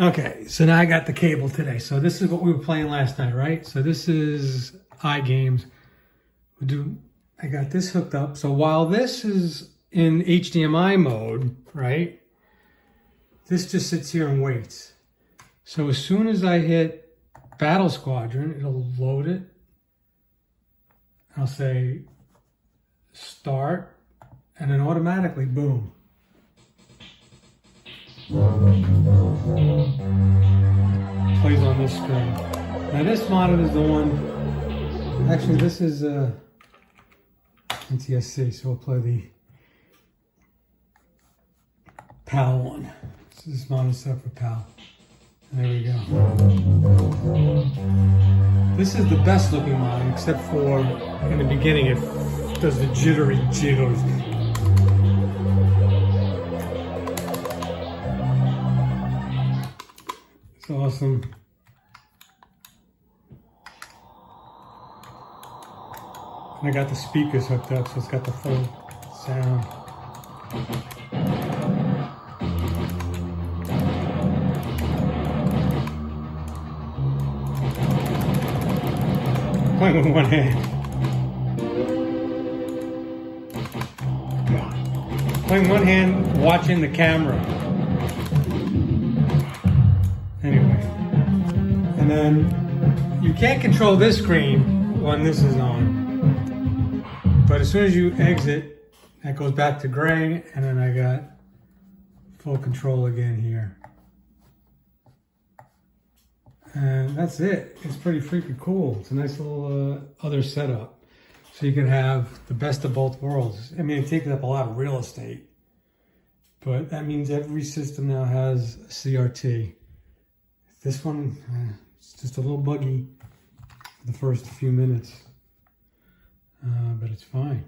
Okay, so now I got the cable today. So this is what we were playing last night, right? So this is iGames. I got this hooked up. So while this is in HDMI mode, right? This just sits here and waits. So as soon as I hit Battle Squadron, it'll load it. I'll say start, and then automatically, boom. Plays on this screen. Now this monitor is the one, actually this is NTSC, so we'll play the PAL one. So this monitor is set for PAL. There we go. This is the best looking monitor, except for in the beginning it does the jittery jiggles. It's awesome. And I got the speakers hooked up, so it's got the full sound. Playing with one hand. Playing one hand, watching the camera. Anyway. And then you can't control this screen when this is on. But as soon as you exit, that goes back to gray, and then I got full control again here. And that's it. It's pretty freaking cool. It's a nice little other setup. So you can have the best of both worlds. I mean, it takes up a lot of real estate. But that means every system now has a CRT. This one, it's just a little buggy for the first few minutes. But it's fine.